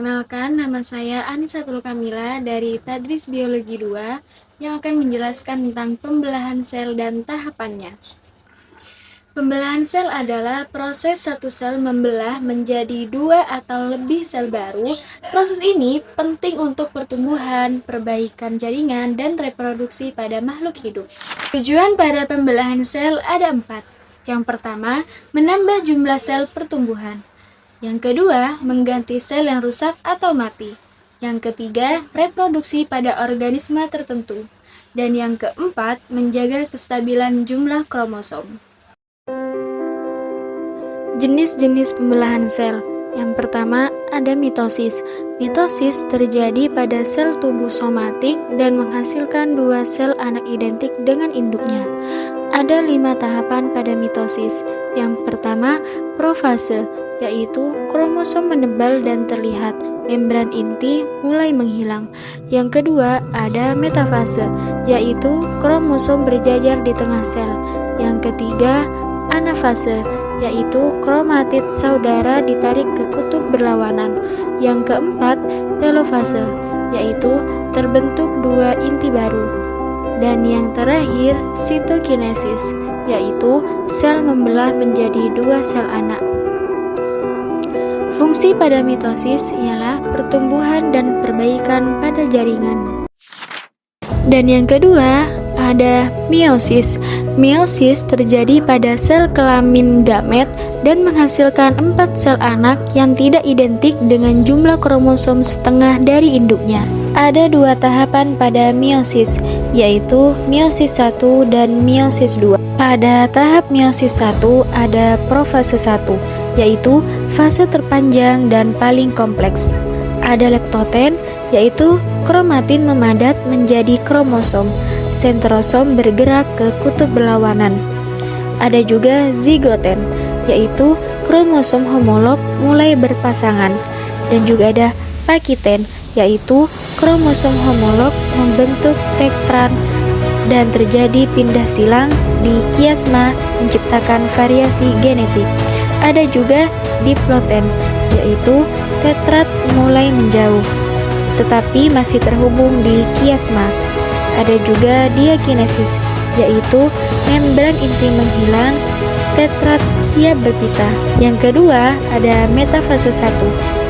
Perkenalkan, nama saya Anisatul Kamila dari Tadris Biologi 2 yang akan menjelaskan tentang pembelahan sel dan tahapannya. Pembelahan sel adalah proses satu sel membelah menjadi dua atau lebih sel baru. Proses ini penting untuk pertumbuhan, perbaikan jaringan, dan reproduksi pada makhluk hidup. Tujuan pada pembelahan sel ada 4. Yang pertama, menambah jumlah sel pertumbuhan. Yang kedua, mengganti sel yang rusak atau mati. Yang ketiga, reproduksi pada organisme tertentu. Dan yang keempat, menjaga kestabilan jumlah kromosom. Jenis-jenis pembelahan sel. Yang pertama, ada mitosis. Mitosis terjadi pada sel tubuh somatik dan menghasilkan dua sel anak identik dengan induknya. Ada 5 tahapan pada mitosis. Yang pertama, profase, yaitu kromosom menebal dan terlihat, membran inti mulai menghilang. Yang kedua, ada metafase, yaitu kromosom berjajar di tengah sel. Yang ketiga, anafase, yaitu kromatid saudara ditarik ke kutub berlawanan. Yang keempat, telofase, yaitu terbentuk dua inti baru. Dan yang terakhir, sitokinesis, yaitu sel membelah menjadi dua sel anak. Fungsi pada mitosis ialah pertumbuhan dan perbaikan pada jaringan. Dan yang kedua, ada meiosis. Meiosis terjadi pada sel kelamin gamet dan menghasilkan 4 sel anak yang tidak identik dengan jumlah kromosom setengah dari induknya. Ada 2 tahapan pada meiosis, yaitu meiosis 1 dan meiosis 2. Pada tahap meiosis 1 ada profase 1, yaitu fase terpanjang dan paling kompleks. Ada leptoten, yaitu kromatin memadat menjadi kromosom. Sentrosom bergerak ke kutub berlawanan. Ada juga zigoten, yaitu kromosom homolog mulai berpasangan. Dan juga ada pakiten, yaitu kromosom homolog membentuk tektran dan terjadi pindah silang di kiasma menciptakan variasi genetik. Ada juga diploten, yaitu tetrat mulai menjauh, tetapi masih terhubung di kiasma. Ada juga diakinesis, yaitu membran inti menghilang, tetrat siap berpisah. Yang kedua, ada metafase 1,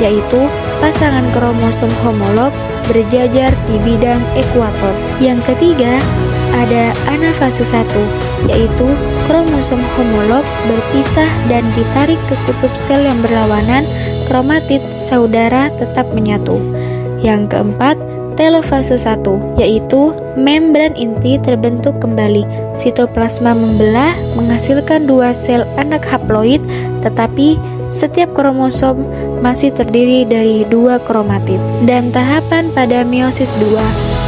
yaitu pasangan kromosom homolog berjajar di bidang ekuator. Yang ketiga, ada anafase 1, yaitu kromosom homolog berpisah dan ditarik ke kutub sel yang berlawanan, kromatid saudara tetap menyatu. Yang keempat, telofase 1, yaitu membran inti terbentuk kembali. Sitoplasma membelah menghasilkan 2 sel anak haploid, tetapi setiap kromosom masih terdiri dari 2 kromatid. Dan tahapan pada meiosis 2.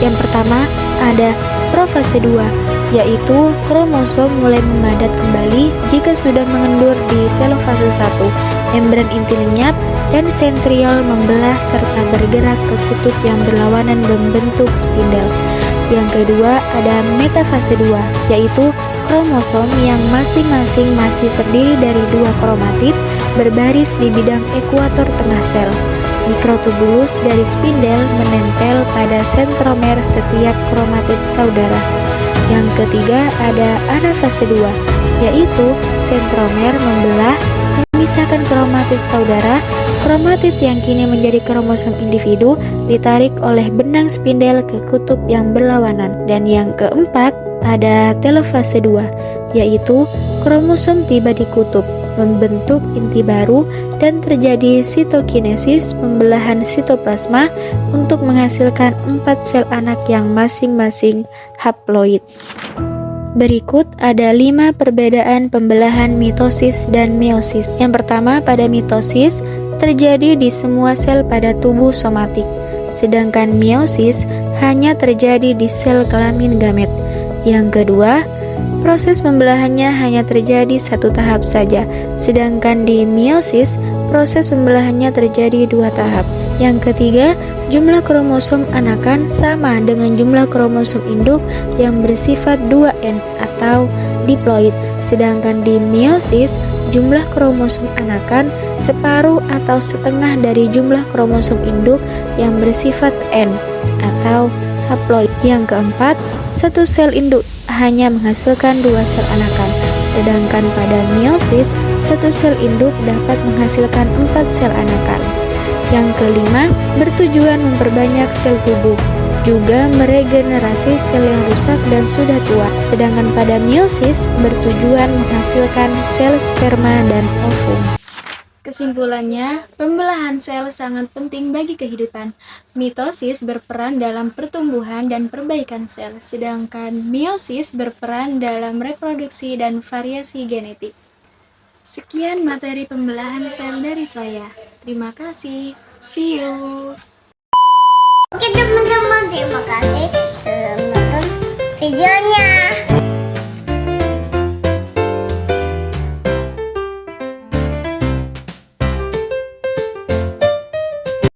Yang pertama, ada profase 2, yaitu kromosom mulai memadat kembali jika sudah mengendur di telofase 1. Membran inti lenyap dan sentriol membelah serta bergerak ke kutub yang berlawanan membentuk spindel. Yang kedua ada metafase 2, yaitu kromosom yang masing-masing masih terdiri dari 2 kromatid berbaris di bidang ekuator tengah sel. Mikrotubulus dari spindel menempel pada sentromer setiap kromatid saudara. Yang ketiga ada anafase 2, yaitu sentromer membelah memisahkan kromatid saudara. Kromatid yang kini menjadi kromosom individu ditarik oleh benang spindel ke kutub yang berlawanan. Dan yang keempat ada telofase 2, yaitu kromosom tiba di kutub, membentuk inti baru dan terjadi sitokinesis pembelahan sitoplasma untuk menghasilkan 4 sel anak yang masing-masing haploid. Berikut ada 5 perbedaan pembelahan mitosis dan meiosis. Yang pertama, pada mitosis terjadi di semua sel pada tubuh somatik, sedangkan meiosis hanya terjadi di sel kelamin gamet. Yang kedua, proses pembelahannya hanya terjadi 1 tahap saja, sedangkan di meiosis proses pembelahannya terjadi 2 tahap. Yang ketiga, jumlah kromosom anakan sama dengan jumlah kromosom induk yang bersifat 2N atau diploid. Sedangkan di meiosis, jumlah kromosom anakan separuh atau setengah dari jumlah kromosom induk yang bersifat N atau haploid. Yang keempat, satu sel induk hanya menghasilkan 2 sel anakan. Sedangkan pada meiosis, satu sel induk dapat menghasilkan 4 sel anakan. Yang kelima, bertujuan memperbanyak sel tubuh, juga meregenerasi sel yang rusak dan sudah tua. Sedangkan pada meiosis, bertujuan menghasilkan sel sperma dan ovum. Kesimpulannya, pembelahan sel sangat penting bagi kehidupan. Mitosis berperan dalam pertumbuhan dan perbaikan sel, sedangkan meiosis berperan dalam reproduksi dan variasi genetik. Sekian materi pembelahan sel dari saya. Terima kasih. See you.